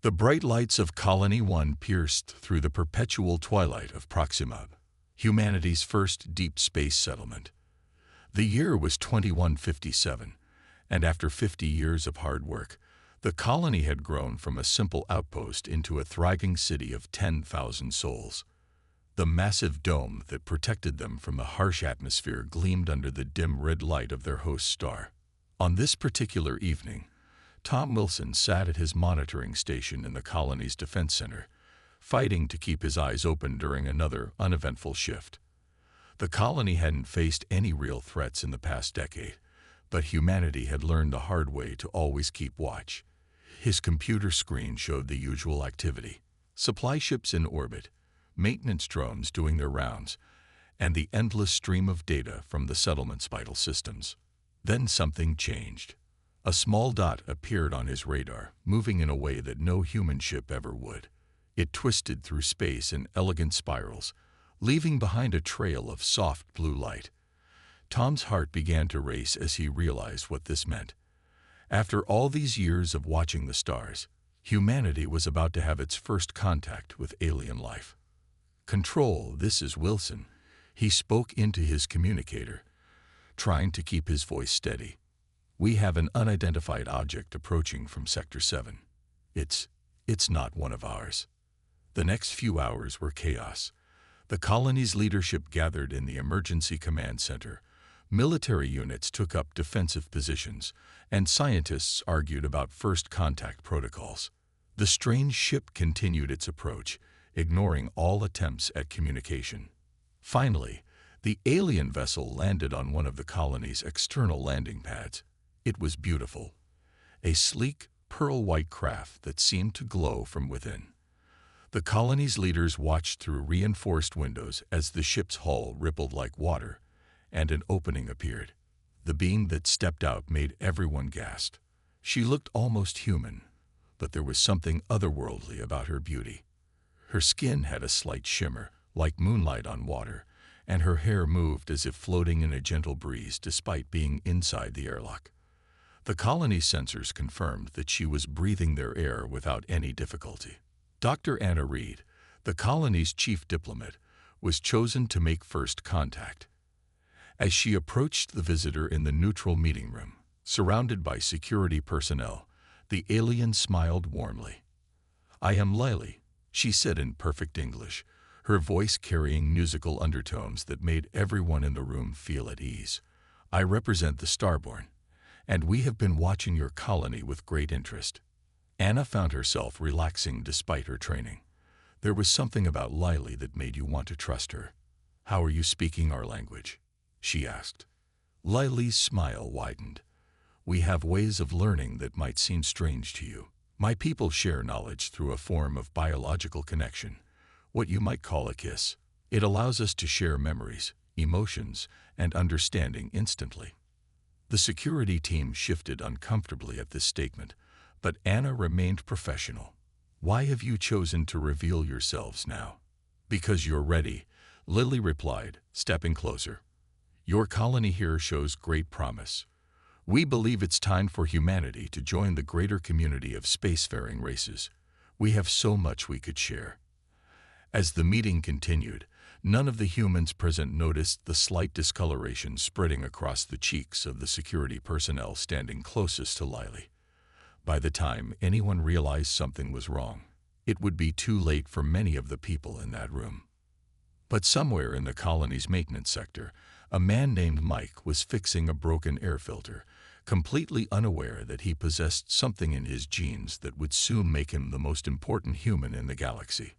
The bright lights of Colony 1 pierced through the perpetual twilight of Proxima, humanity's first deep space settlement. The year was 2157, and after 50 years of hard work, the colony had grown from a simple outpost into a thriving city of 10,000 souls. The massive dome that protected them from the harsh atmosphere gleamed under the dim red light of their host star. On this particular evening, Tom Wilson sat at his monitoring station in the colony's defense center, fighting to keep his eyes open during another uneventful shift. The colony hadn't faced any real threats in the past decade, but humanity had learned the hard way to always keep watch. His computer screen showed the usual activity: supply ships in orbit, maintenance drones doing their rounds, and the endless stream of data from the settlement's vital systems. Then something changed. A small dot appeared on his radar, moving in a way that no human ship ever would. It twisted through space in elegant spirals, leaving behind a trail of soft blue light. Tom's heart began to race as he realized what this meant. After all these years of watching the stars, humanity was about to have its first contact with alien life. "Control, this is Wilson," he spoke into his communicator, trying to keep his voice steady. "We have an unidentified object approaching from Sector 7. It's not one of ours." The next few hours were chaos. The colony's leadership gathered in the emergency command center. Military units took up defensive positions, and scientists argued about first contact protocols. The strange ship continued its approach, ignoring all attempts at communication. Finally, the alien vessel landed on one of the colony's external landing pads. It was beautiful, a sleek, pearl-white craft that seemed to glow from within. The colony's leaders watched through reinforced windows as the ship's hull rippled like water, and an opening appeared. The being that stepped out made everyone gasp. She looked almost human, but there was something otherworldly about her beauty. Her skin had a slight shimmer, like moonlight on water, and her hair moved as if floating in a gentle breeze despite being inside the airlock. The colony's sensors confirmed that she was breathing their air without any difficulty. Dr. Anna Reed, the colony's chief diplomat, was chosen to make first contact. As she approached the visitor in the neutral meeting room, surrounded by security personnel, the alien smiled warmly. "I am Lily," she said in perfect English, her voice carrying musical undertones that made everyone in the room feel at ease. "I represent the Starborn, and we have been watching your colony with great interest." Anna found herself relaxing despite her training. There was something about Lily that made you want to trust her. "How are you speaking our language?" she asked. Lily's smile widened. "We have ways of learning that might seem strange to you. My people share knowledge through a form of biological connection, what you might call a kiss. It allows us to share memories, emotions, and understanding instantly." The security team shifted uncomfortably at this statement, but Anna remained professional. "Why have you chosen to reveal yourselves now?" "Because you're ready," Lily replied, stepping closer. "Your colony here shows great promise. We believe it's time for humanity to join the greater community of spacefaring races. We have so much we could share." As the meeting continued, none of the humans present noticed the slight discoloration spreading across the cheeks of the security personnel standing closest to Lily. By the time anyone realized something was wrong, it would be too late for many of the people in that room. But somewhere in the colony's maintenance sector, a man named Mike was fixing a broken air filter, completely unaware that he possessed something in his genes that would soon make him the most important human in the galaxy.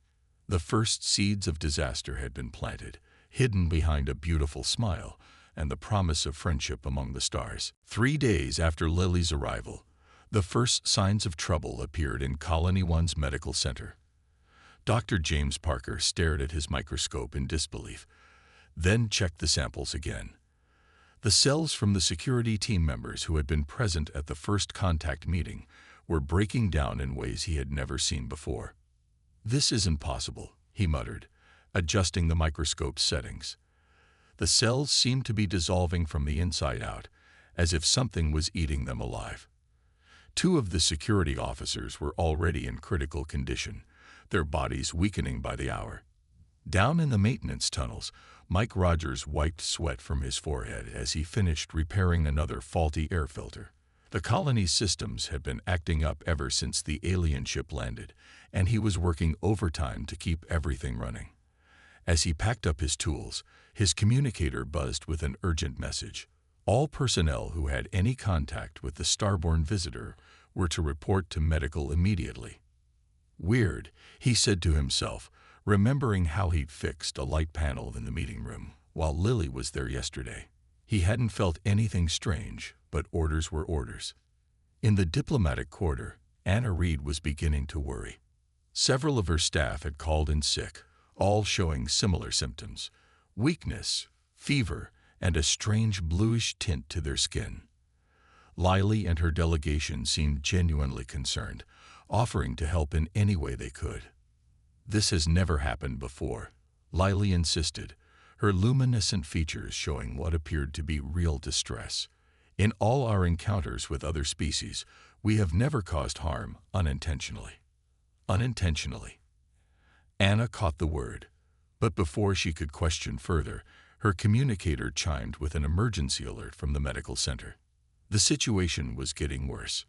The first seeds of disaster had been planted, hidden behind a beautiful smile and the promise of friendship among the stars. 3 days after Lily's arrival, the first signs of trouble appeared in Colony 1's medical center. Dr. James Parker stared at his microscope in disbelief, then checked the samples again. The cells from the security team members who had been present at the first contact meeting were breaking down in ways he had never seen before. "This isn't possible," he muttered, adjusting the microscope's settings. The cells seemed to be dissolving from the inside out, as if something was eating them alive. Two of the security officers were already in critical condition, their bodies weakening by the hour. Down in the maintenance tunnels, Mike Rogers wiped sweat from his forehead as he finished repairing another faulty air filter. The colony's systems had been acting up ever since the alien ship landed, and he was working overtime to keep everything running. As he packed up his tools, his communicator buzzed with an urgent message. All personnel who had any contact with the starborn visitor were to report to medical immediately. Weird, he said to himself, remembering how he'd fixed a light panel in the meeting room while Lily was there yesterday. He hadn't felt anything strange, but orders were orders. In the diplomatic quarter, Anna Reed was beginning to worry. Several of her staff had called in sick, all showing similar symptoms: weakness, fever, and a strange bluish tint to their skin. Lily and her delegation seemed genuinely concerned, offering to help in any way they could. "This has never happened before," Lily insisted, her luminescent features showing what appeared to be real distress. "In all our encounters with other species, we have never caused harm unintentionally." Unintentionally. Anna caught the word, but before she could question further, her communicator chimed with an emergency alert from the medical center. The situation was getting worse.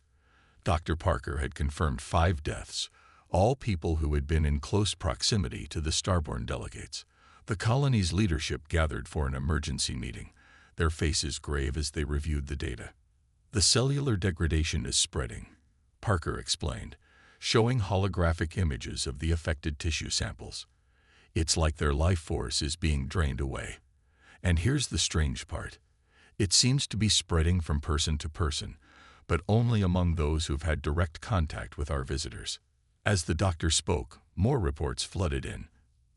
Dr. Parker had confirmed 5 deaths, all people who had been in close proximity to the starborn delegates. The colony's leadership gathered for an emergency meeting, their faces grave as they reviewed the data. "The cellular degradation is spreading," Parker explained, showing holographic images of the affected tissue samples. "It's like their life force is being drained away. And here's the strange part. It seems to be spreading from person to person, but only among those who've had direct contact with our visitors." As the doctor spoke, more reports flooded in.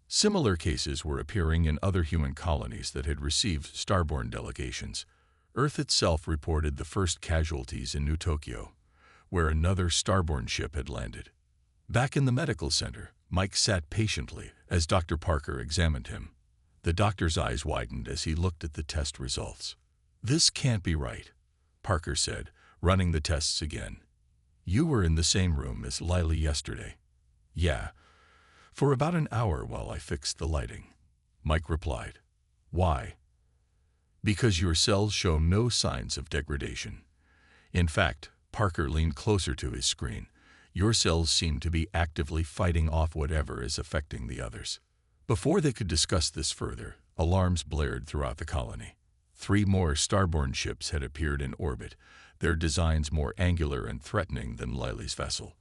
Similar cases were appearing in other human colonies that had received starborn delegations. Earth itself reported the first casualties in New Tokyo, where another starborn ship had landed. Back in the medical center, Mike sat patiently as Dr. Parker examined him. The doctor's eyes widened as he looked at the test results. "This can't be right," Parker said, running the tests again. "You were in the same room as Lily yesterday." "Yeah, for about an hour while I fixed the lighting," Mike replied. "Why?" "Because your cells show no signs of degradation. In fact," Parker leaned closer to his screen, "your cells seem to be actively fighting off whatever is affecting the others." Before they could discuss this further, alarms blared throughout the colony. 3 more starborn ships had appeared in orbit, their designs more angular and threatening than Lily's vessel.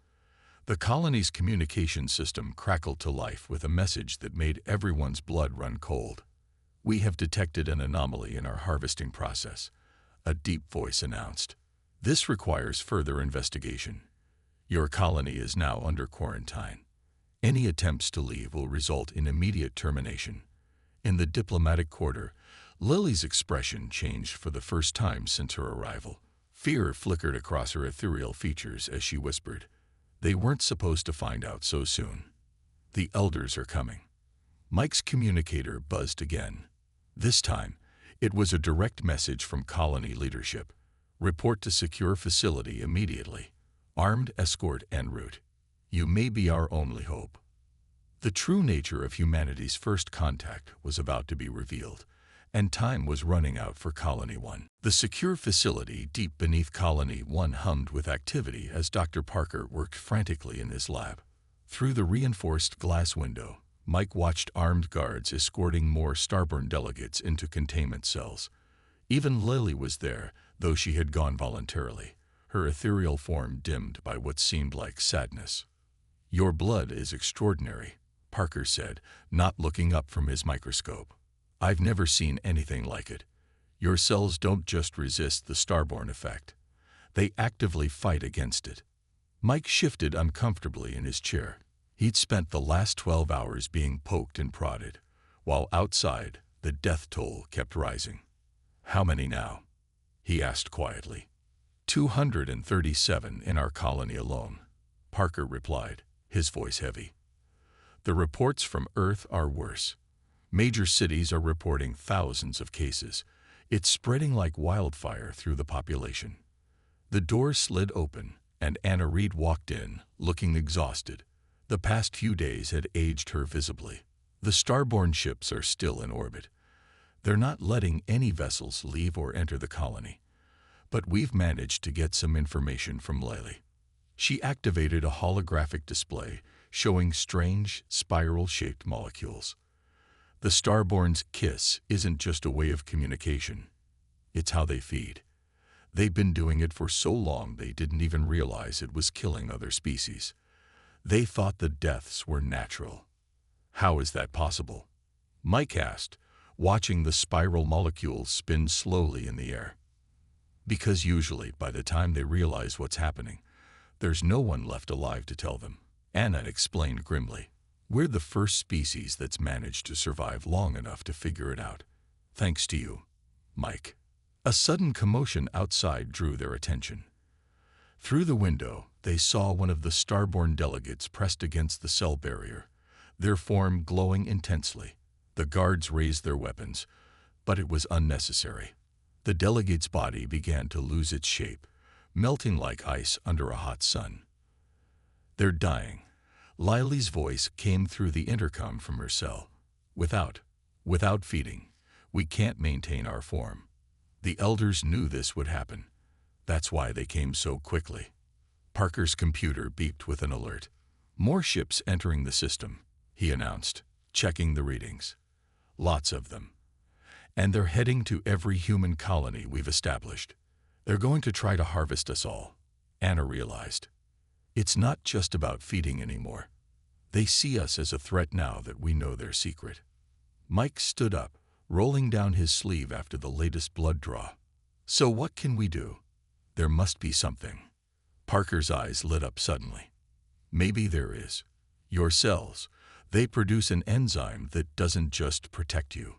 The colony's communication system crackled to life with a message that made everyone's blood run cold. "We have detected an anomaly in our harvesting process," a deep voice announced. "This requires further investigation. Your colony is now under quarantine. Any attempts to leave will result in immediate termination." In the diplomatic quarter, Lily's expression changed for the first time since her arrival. Fear flickered across her ethereal features as she whispered, "They weren't supposed to find out so soon. The elders are coming." Mike's communicator buzzed again. This time, it was a direct message from colony leadership. "Report to secure facility immediately. Armed escort en route. You may be our only hope." The true nature of humanity's first contact was about to be revealed, and time was running out for Colony 1. The secure facility deep beneath Colony 1 hummed with activity as Dr. Parker worked frantically in his lab. Through the reinforced glass window, Mike watched armed guards escorting more starborn delegates into containment cells. Even Lily was there, though she had gone voluntarily, her ethereal form dimmed by what seemed like sadness. "Your blood is extraordinary," Parker said, not looking up from his microscope. "I've never seen anything like it. Your cells don't just resist the starborn effect. They actively fight against it." Mike shifted uncomfortably in his chair. He'd spent the last 12 hours being poked and prodded, while outside, the death toll kept rising. "How many now?" he asked quietly. 237 in our colony alone," Parker replied, his voice heavy. "The reports from Earth are worse. Major cities are reporting thousands of cases. It's spreading like wildfire through the population." The door slid open, and Anna Reed walked in, looking exhausted. The past few days had aged her visibly. The starborn ships are still in orbit. They're not letting any vessels leave or enter the colony. But we've managed to get some information from Lily. She activated a holographic display showing strange, spiral-shaped molecules. The starborn's kiss isn't just a way of communication. It's how they feed. They've been doing it for so long they didn't even realize it was killing other species. They thought the deaths were natural. How is that possible? Mike asked, watching the spiral molecules spin slowly in the air. Because usually, by the time they realize what's happening, there's no one left alive to tell them. Anna explained grimly. We're the first species that's managed to survive long enough to figure it out. Thanks to you, Mike. A sudden commotion outside drew their attention. Through the window, they saw one of the starborn delegates pressed against the cell barrier, their form glowing intensely. The guards raised their weapons, but it was unnecessary. The delegate's body began to lose its shape, melting like ice under a hot sun. They're dying. Lily's voice came through the intercom from her cell. Without feeding, we can't maintain our form. The elders knew this would happen. That's why they came so quickly. Parker's computer beeped with an alert. More ships entering the system, he announced, checking the readings. Lots of them. And they're heading to every human colony we've established. They're going to try to harvest us all, Anna realized. It's not just about feeding anymore. They see us as a threat now that we know their secret. Mike stood up, rolling down his sleeve after the latest blood draw. So what can we do? There must be something. Parker's eyes lit up suddenly. Maybe there is. Your cells, they produce an enzyme that doesn't just protect you.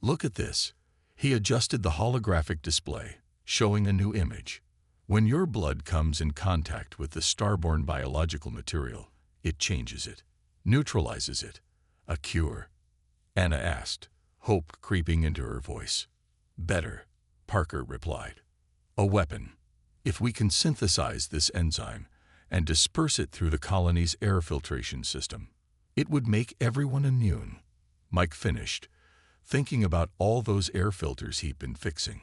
Look at this. He adjusted the holographic display, showing a new image. When your blood comes in contact with the starborn biological material, it changes it, neutralizes it. A cure? Anna asked, hope creeping into her voice. Better, Parker replied. A weapon. If we can synthesize this enzyme and disperse it through the colony's air filtration system, it would make everyone immune. Mike finished, thinking about all those air filters he'd been fixing.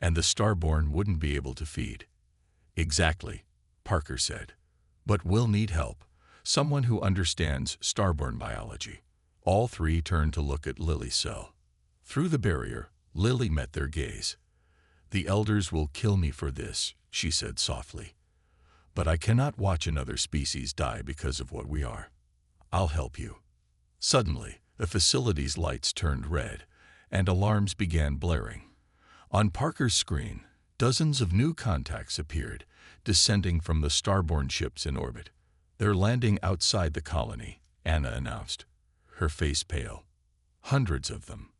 And the starborn wouldn't be able to feed. Exactly, Parker said. But we'll need help, someone who understands starborn biology. All three turned to look at Lily's cell. Through the barrier, Lily met their gaze. The elders will kill me for this, she said softly. But I cannot watch another species die because of what we are. I'll help you. Suddenly, the facility's lights turned red, and alarms began blaring. On Parker's screen, dozens of new contacts appeared, descending from the starborn ships in orbit. They're landing outside the colony, Anna announced, her face pale. Hundreds of them.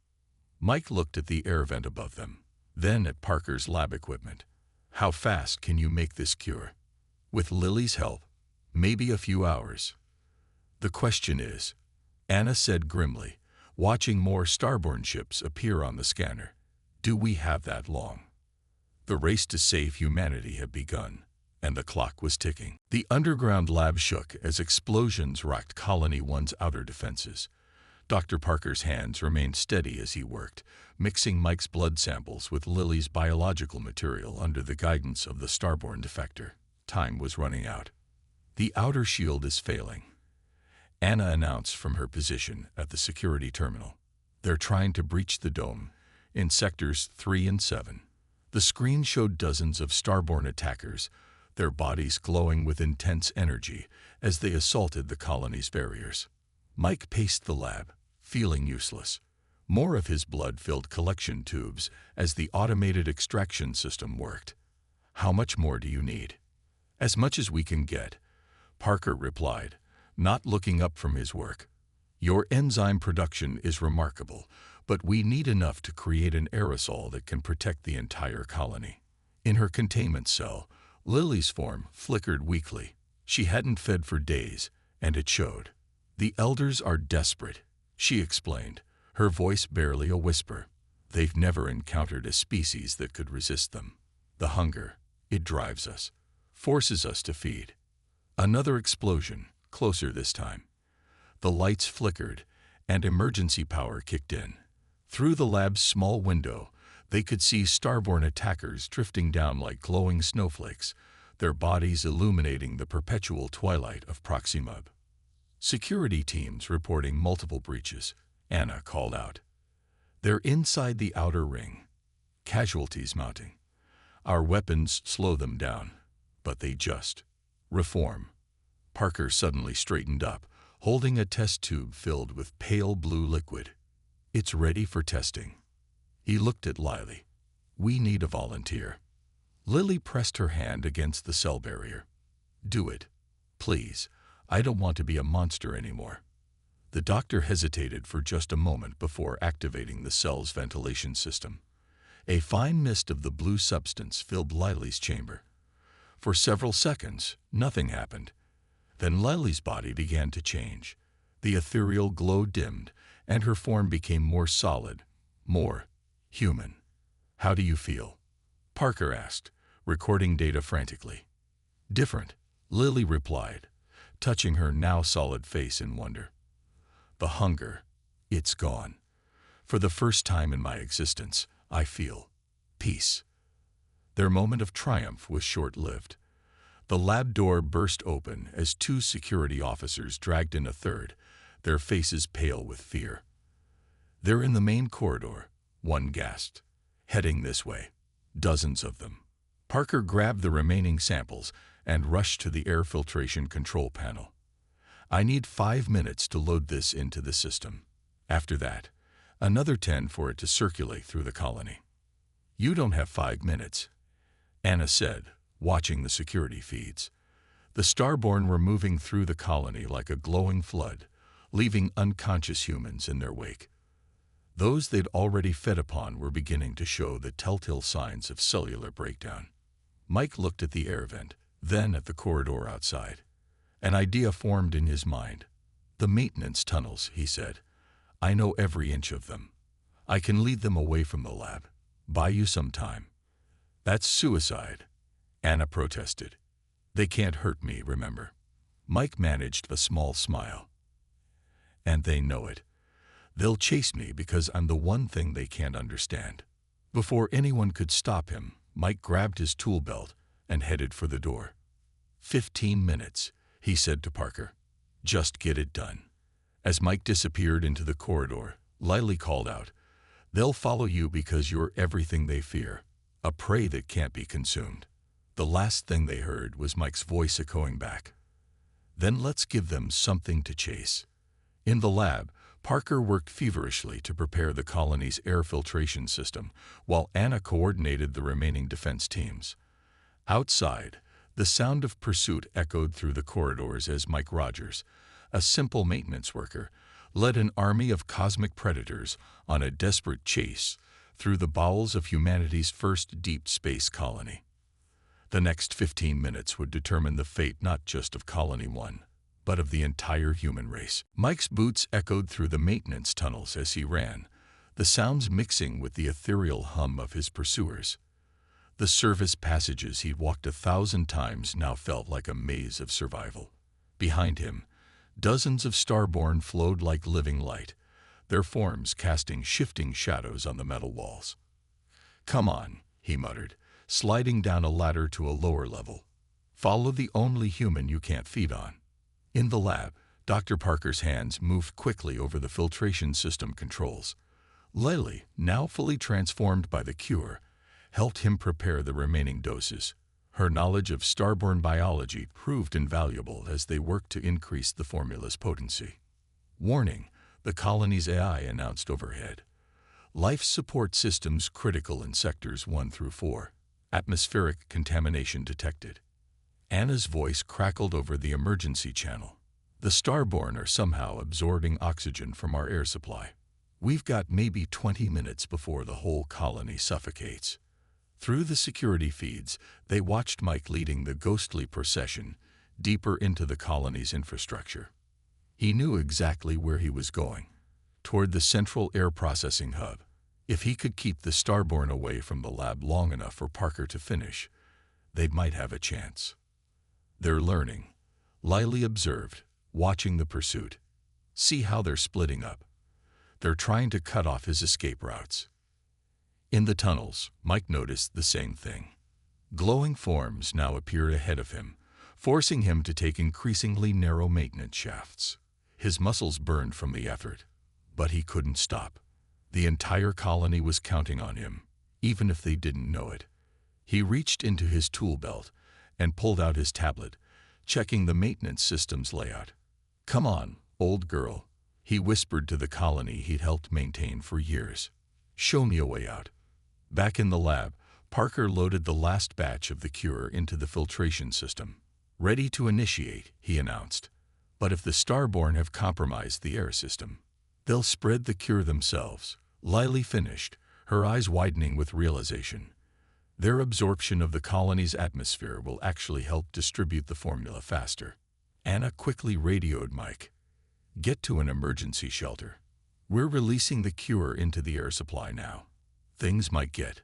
Mike looked at the air vent above them, then at Parker's lab equipment. How fast can you make this cure? With Lily's help, maybe a few hours. The question is, Anna said grimly, watching more starborn ships appear on the scanner. Do we have that long? The race to save humanity had begun, and the clock was ticking. The underground lab shook as explosions rocked Colony 1's outer defenses. Dr. Parker's hands remained steady as he worked, mixing Mike's blood samples with Lily's biological material under the guidance of the starborn defector. Time was running out. The outer shield is failing, Anna announced from her position at the security terminal. They're trying to breach the dome in sectors 3 and 7. The screen showed dozens of starborn attackers, their bodies glowing with intense energy as they assaulted the colony's barriers. Mike paced the lab, feeling useless. More of his blood filled collection tubes as the automated extraction system worked. How much more do you need? As much as we can get, Parker replied, not looking up from his work. Your enzyme production is remarkable, but we need enough to create an aerosol that can protect the entire colony. In her containment cell, Lily's form flickered weakly. She hadn't fed for days, and it showed. The elders are desperate, she explained, her voice barely a whisper. They've never encountered a species that could resist them. The hunger, it drives us. forces us to feed. Another explosion, closer this time. The lights flickered, and emergency power kicked in. Through the lab's small window, they could see starborn attackers drifting down like glowing snowflakes, their bodies illuminating the perpetual twilight of Proximub. Security teams reporting multiple breaches, Anna called out. They're inside the outer ring. Casualties mounting. Our weapons slow them down, but they just reform. Parker suddenly straightened up, holding a test tube filled with pale blue liquid. It's ready for testing. He looked at Lily. We need a volunteer. Lily pressed her hand against the cell barrier. Do it. Please. I don't want to be a monster anymore. The doctor hesitated for just a moment before activating the cell's ventilation system. A fine mist of the blue substance filled Lily's chamber. For several seconds, nothing happened. Then Lily's body began to change. The ethereal glow dimmed, and her form became more solid, more human. How do you feel? Parker asked, recording data frantically. Different, Lily replied, touching her now solid face in wonder. The hunger, it's gone. For the first time in my existence, I feel peace. Their moment of triumph was short-lived. The lab door burst open as two security officers dragged in a third, their faces pale with fear. They're in the main corridor, one gasped. Heading this way. Dozens of them. Parker grabbed the remaining samples and rushed to the air filtration control panel. I need 5 minutes to load this into the system. After that, another 10 for it to circulate through the colony. You don't have 5 minutes, Anna said, watching the security feeds. The Starborn were moving through the colony like a glowing flood, leaving unconscious humans in their wake. Those they'd already fed upon were beginning to show the telltale signs of cellular breakdown. Mike looked at the air vent, then at the corridor outside. An idea formed in his mind. The maintenance tunnels, he said. I know every inch of them. I can lead them away from the lab. Buy you some time. That's suicide, Anna protested. They can't hurt me, remember. Mike managed a small smile. And they know it. They'll chase me because I'm the one thing they can't understand. Before anyone could stop him, Mike grabbed his tool belt and headed for the door. 15 minutes, he said to Parker. Just get it done. As Mike disappeared into the corridor, Lily called out, They'll follow you because you're everything they fear, a prey that can't be consumed. The last thing they heard was Mike's voice echoing back. Then let's give them something to chase. In the lab, Parker worked feverishly to prepare the colony's air filtration system, while Anna coordinated the remaining defense teams. Outside, the sound of pursuit echoed through the corridors as Mike Rogers, a simple maintenance worker, led an army of cosmic predators on a desperate chase through the bowels of humanity's first deep space colony. The next 15 minutes would determine the fate not just of Colony 1, but of the entire human race. Mike's boots echoed through the maintenance tunnels as he ran, the sounds mixing with the ethereal hum of his pursuers. The service passages he'd walked 1,000 times now felt like a maze of survival. Behind him, dozens of Starborn flowed like living light, their forms casting shifting shadows on the metal walls. Come on, he muttered, sliding down a ladder to a lower level. Follow the only human you can't feed on. In the lab, Dr. Parker's hands moved quickly over the filtration system controls. Lily, now fully transformed by the cure, helped him prepare the remaining doses. Her knowledge of Starborn biology proved invaluable as they worked to increase the formula's potency. Warning, the colony's AI announced overhead. Life support systems critical in sectors 1 through 4. Atmospheric contamination detected. Anna's voice crackled over the emergency channel. The Starborn are somehow absorbing oxygen from our air supply. We've got maybe 20 minutes before the whole colony suffocates. Through the security feeds, they watched Mike leading the ghostly procession deeper into the colony's infrastructure. He knew exactly where he was going, toward the central air processing hub. If he could keep the Starborn away from the lab long enough for Parker to finish, they might have a chance. They're learning, Lily observed, watching the pursuit. See how they're splitting up. They're trying to cut off his escape routes. In the tunnels, Mike noticed the same thing. Glowing forms now appeared ahead of him, forcing him to take increasingly narrow maintenance shafts. His muscles burned from the effort, but he couldn't stop. The entire colony was counting on him, even if they didn't know it. He reached into his tool belt and pulled out his tablet, checking the maintenance system's layout. "Come on, old girl," he whispered to the colony he'd helped maintain for years. "Show me a way out." Back in the lab, Parker loaded the last batch of the cure into the filtration system. "Ready to initiate," he announced. "But if the Starborn have compromised the air system, they'll spread the cure themselves." Lily finished, her eyes widening with realization. Their absorption of the colony's atmosphere will actually help distribute the formula faster. Anna quickly radioed Mike. "Get to an emergency shelter. We're releasing the cure into the air supply now. Things might get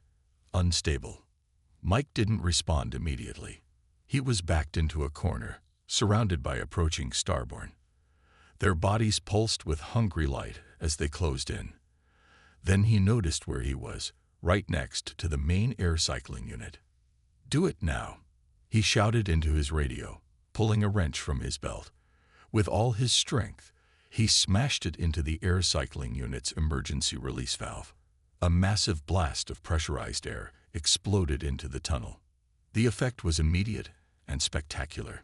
unstable." Mike didn't respond immediately. He was backed into a corner, surrounded by approaching Starborn. Their bodies pulsed with hungry light as they closed in. Then he noticed where he was, right next to the main air cycling unit. "Do it now," he shouted into his radio, pulling a wrench from his belt. With all his strength, he smashed it into the air cycling unit's emergency release valve. A massive blast of pressurized air exploded into the tunnel. The effect was immediate and spectacular.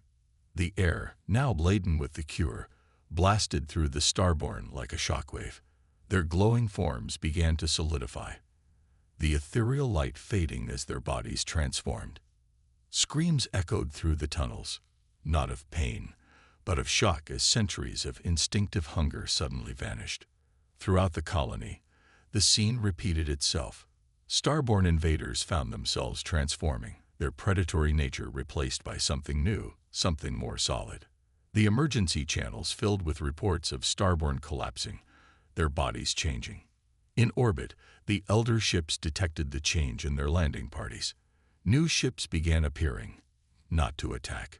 The air, now laden with the cure, blasted through the Starborn like a shockwave. Their glowing forms began to solidify, the ethereal light fading as their bodies transformed. Screams echoed through the tunnels, not of pain, but of shock as centuries of instinctive hunger suddenly vanished. Throughout the colony, the scene repeated itself. Starborn invaders found themselves transforming, their predatory nature replaced by something new, something more solid. The emergency channels filled with reports of Starborn collapsing, their bodies changing. In orbit, the elder ships detected the change in their landing parties. New ships began appearing, not to attack,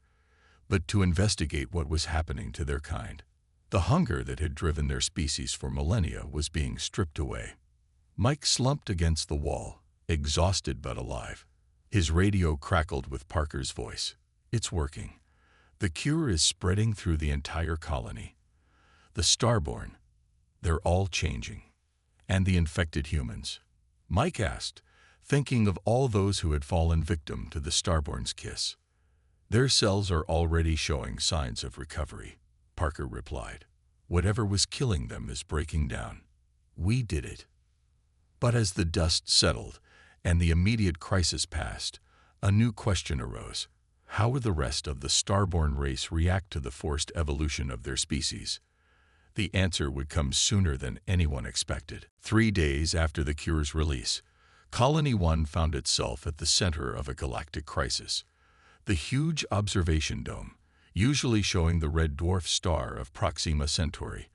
but to investigate what was happening to their kind. The hunger that had driven their species for millennia was being stripped away. Mike slumped against the wall, exhausted but alive. His radio crackled with Parker's voice. "It's working. The cure is spreading through the entire colony. The Starborn, they're all changing. And the infected humans?" Mike asked, thinking of all those who had fallen victim to the Starborn's kiss. "Their cells are already showing signs of recovery," Parker replied. "Whatever was killing them is breaking down. We did it." But as the dust settled and the immediate crisis passed, a new question arose. How would the rest of the Starborn race react to the forced evolution of their species? The answer would come sooner than anyone expected. 3 days after the cure's release, Colony 1 found itself at the center of a galactic crisis. The huge observation dome, usually showing the red dwarf star of Proxima Centauri,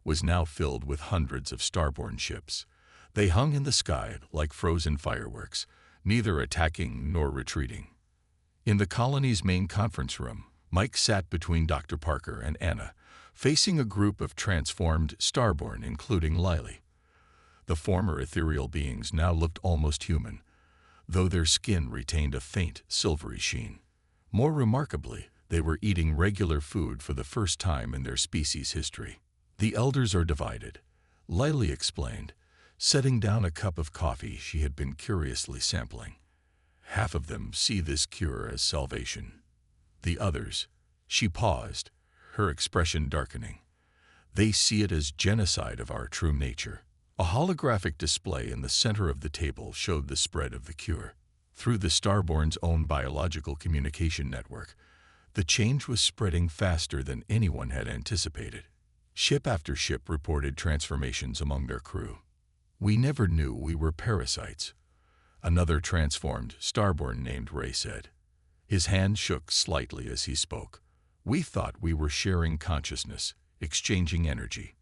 was now filled with hundreds of Starborn ships. They hung in the sky like frozen fireworks, neither attacking nor retreating. In the colony's main conference room, Mike sat between Dr. Parker and Anna, facing a group of transformed Starborn, including Lily. The former ethereal beings now looked almost human, though their skin retained a faint, silvery sheen. More remarkably, they were eating regular food for the first time in their species' history. "The elders are divided," Lily explained, setting down a cup of coffee she had been curiously sampling. "Half of them see this cure as salvation. The others," she paused, her expression darkening, "they see it as genocide of our true nature." A holographic display in the center of the table showed the spread of the cure. Through the Starborn's own biological communication network, the change was spreading faster than anyone had anticipated. Ship after ship reported transformations among their crew. "We never knew we were parasites," another transformed Starborn named Ray said. His hand shook slightly as he spoke. "We thought we were sharing consciousness, exchanging energy.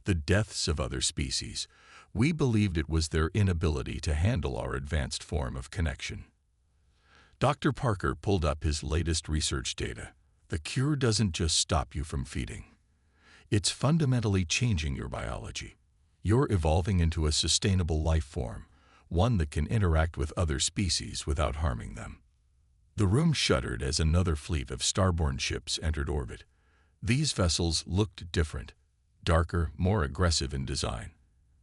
The deaths of other species, we believed it was their inability to handle our advanced form of connection." Dr. Parker pulled up his latest research data. The cure doesn't just stop you from feeding. It's fundamentally changing your biology. You're evolving into a sustainable life form, one that can interact with other species without harming them. The room shuddered as another fleet of starborn ships entered orbit. These vessels looked different, darker, more aggressive in design.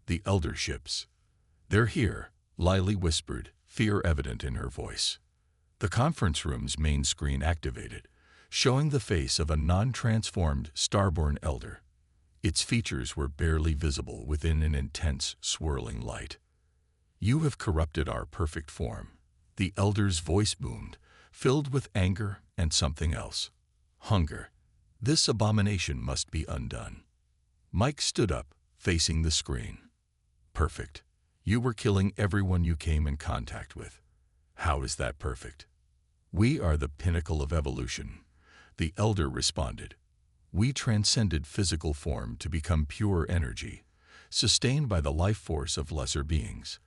The Elder ships. "They're here," Lily whispered, fear evident in her voice. The conference room's main screen activated, showing the face of a non-transformed starborn Elder. Its features were barely visible within an intense, swirling light. "You have corrupted our perfect form," the Elder's voice boomed, filled with anger and something else. "Hunger. This abomination must be undone." Mike stood up, facing the screen. "Perfect. You were killing everyone you came in contact with. How is that perfect?" "We are the pinnacle of evolution," the Elder responded. "We transcended physical form to become pure energy, sustained by the life force of lesser beings.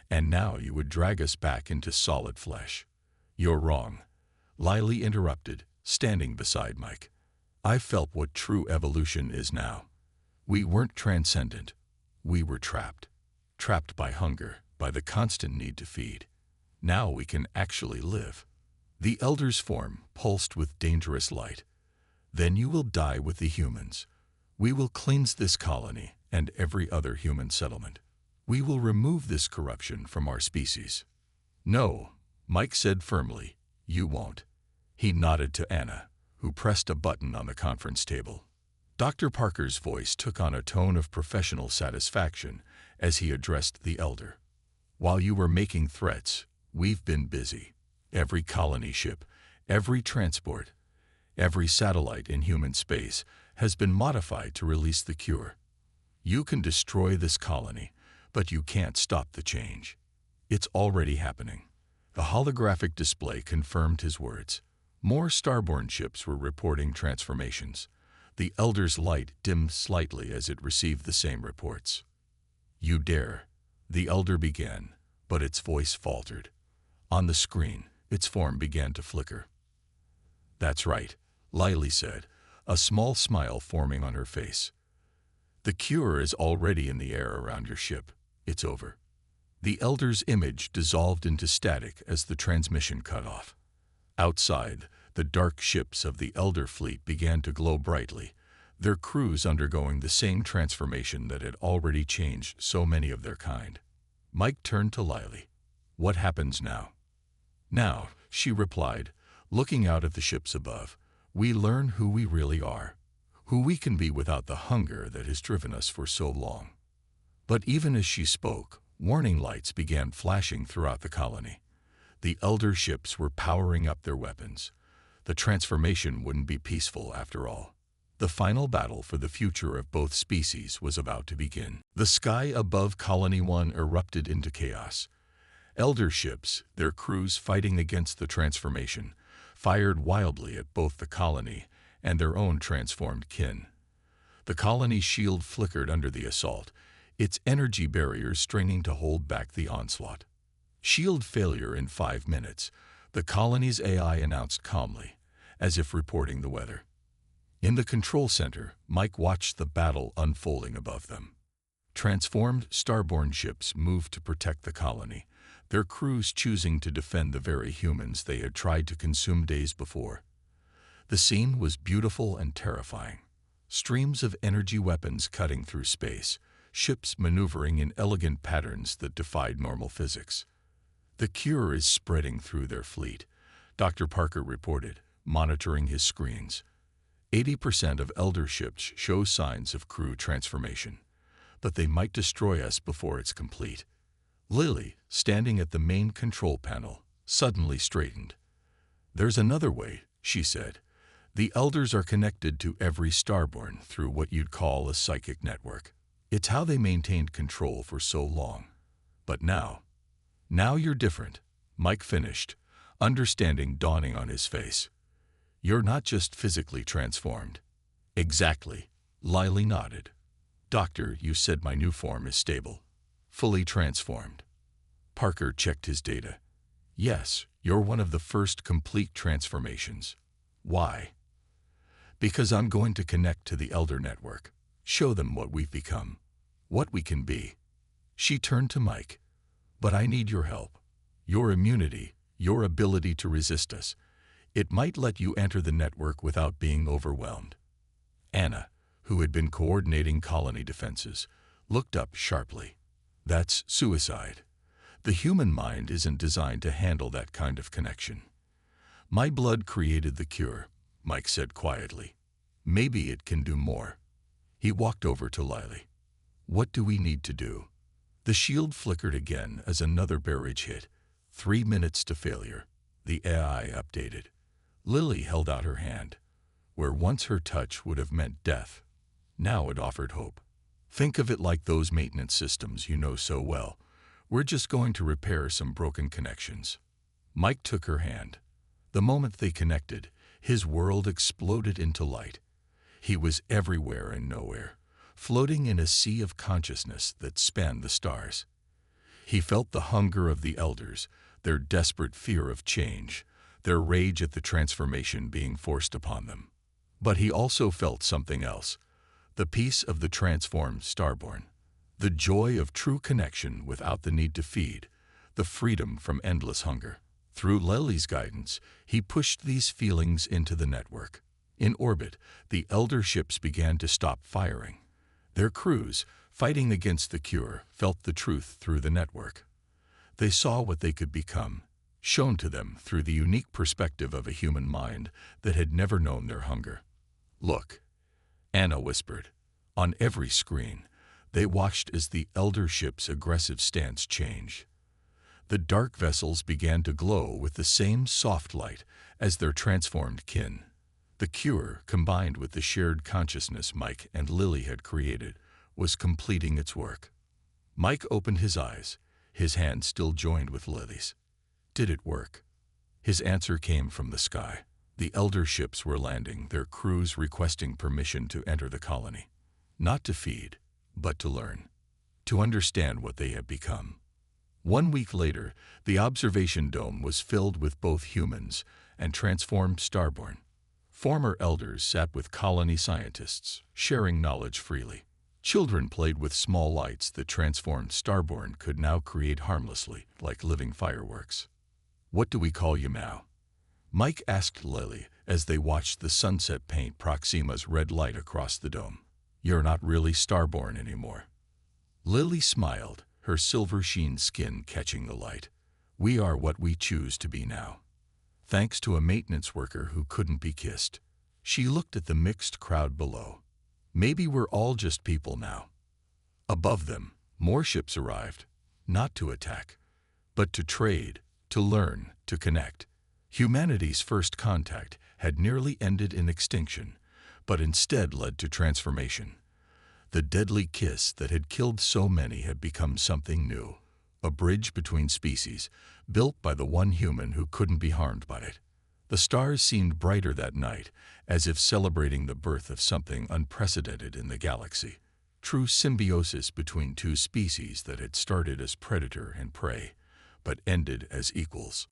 And now you would drag us back into solid flesh." "You're wrong," Lily interrupted, standing beside Mike. "I felt what true evolution is now. We weren't transcendent. We were trapped. Trapped by hunger, by the constant need to feed. Now we can actually live." The Elder's form pulsed with dangerous light. "Then you will die with the humans. We will cleanse this colony and every other human settlement. We will remove this corruption from our species." "No," Mike said firmly, "you won't." He nodded to Anna, who pressed a button on the conference table. Dr. Parker's voice took on a tone of professional satisfaction as he addressed the Elder. "While you were making threats, we've been busy. Every colony ship, every transport, every satellite in human space has been modified to release the cure. You can destroy this colony, but you can't stop the change. It's already happening." The holographic display confirmed his words. More starborn ships were reporting transformations. The Elder's light dimmed slightly as it received the same reports. "You dare," the Elder began, but its voice faltered. On the screen, its form began to flicker. "That's right," Lily said, a small smile forming on her face. "The cure is already in the air around your ship. It's over." The Elder's image dissolved into static as the transmission cut off. Outside, the dark ships of the Elder fleet began to glow brightly, their crews undergoing the same transformation that had already changed so many of their kind. Mike turned to Lily. "What happens now?" "Now," she replied, looking out at the ships above, "we learn who we really are, who we can be without the hunger that has driven us for so long." But even as she spoke, warning lights began flashing throughout the colony. The Elder ships were powering up their weapons. The transformation wouldn't be peaceful after all. The final battle for the future of both species was about to begin. The sky above Colony 1 erupted into chaos. Elder ships, their crews fighting against the transformation, fired wildly at both the colony and their own transformed kin. The colony's shield flickered under the assault, its energy barriers straining to hold back the onslaught. "Shield failure in 5 minutes," the colony's AI announced calmly, as if reporting the weather. In the control center, Mike watched the battle unfolding above them. Transformed starborn ships moved to protect the colony, their crews choosing to defend the very humans they had tried to consume days before. The scene was beautiful and terrifying. Streams of energy weapons cutting through space, ships maneuvering in elegant patterns that defied normal physics. "The cure is spreading through their fleet," Dr. Parker reported, monitoring his screens. 80% of Elder ships show signs of crew transformation, but they might destroy us before it's complete. Lily, standing at the main control panel, suddenly straightened. "There's another way," she said. "The Elders are connected to every starborn through what you'd call a psychic network. It's how they maintained control for so long. But now you're different," Mike finished, understanding dawning on his face. "You're not just physically transformed." "Exactly," Lily nodded. "Doctor, you said my new form is stable, fully transformed." Parker checked his data. "Yes, You're one of the first complete transformations. Why? Because I'm going to connect to the Elder Network, show them what we've become, what we can be. She turned to Mike. But I need your help. Your immunity, your ability to resist us. It might let you enter the network without being overwhelmed. Anna, who had been coordinating colony defenses, looked up sharply. That's suicide. The human mind isn't designed to handle that kind of connection. My blood created the cure, Mike said quietly. Maybe it can do more. He walked over to Lily. What do we need to do? The shield flickered again as another barrage hit. 3 minutes to failure. The AI updated. Lily held out her hand. Where once her touch would have meant death, now it offered hope. Think of it like those maintenance systems you know so well. We're just going to repair some broken connections. Mike took her hand. The moment they connected, his world exploded into light. He was everywhere and nowhere, floating in a sea of consciousness that spanned the stars. He felt the hunger of the elders, their desperate fear of change, their rage at the transformation being forced upon them. But he also felt something else, the peace of the transformed starborn, the joy of true connection without the need to feed, the freedom from endless hunger. Through Lily's guidance, he pushed these feelings into the network. In orbit, the elder ships began to stop firing. Their crews, fighting against the cure, felt the truth through the network. They saw what they could become, shown to them through the unique perspective of a human mind that had never known their hunger. Look, Anna whispered. On every screen, they watched as the elder ship's aggressive stance changed. The dark vessels began to glow with the same soft light as their transformed kin. The cure, combined with the shared consciousness Mike and Lily had created, was completing its work. Mike opened his eyes, his hand still joined with Lily's. Did it work? His answer came from the sky. The elder ships were landing, their crews requesting permission to enter the colony. Not to feed, but to learn. To understand what they had become. 1 week later, the observation dome was filled with both humans and transformed starborn. Former elders sat with colony scientists, sharing knowledge freely. Children played with small lights that transformed starborn could now create harmlessly, like living fireworks. What do we call you now? Mike asked Lily as they watched the sunset paint Proxima's red light across the dome. You're not really starborn anymore. Lily smiled, her silver-sheen skin catching the light. We are what we choose to be now. Thanks to a maintenance worker who couldn't be kissed. She looked at the mixed crowd below. Maybe we're all just people now. Above them, more ships arrived, not to attack, but to trade, to learn, to connect. Humanity's first contact had nearly ended in extinction, but instead led to transformation. The deadly kiss that had killed so many had become something new, a bridge between species, built by the one human who couldn't be harmed by it. The stars seemed brighter that night, as if celebrating the birth of something unprecedented in the galaxy. True symbiosis between two species that had started as predator and prey, but ended as equals.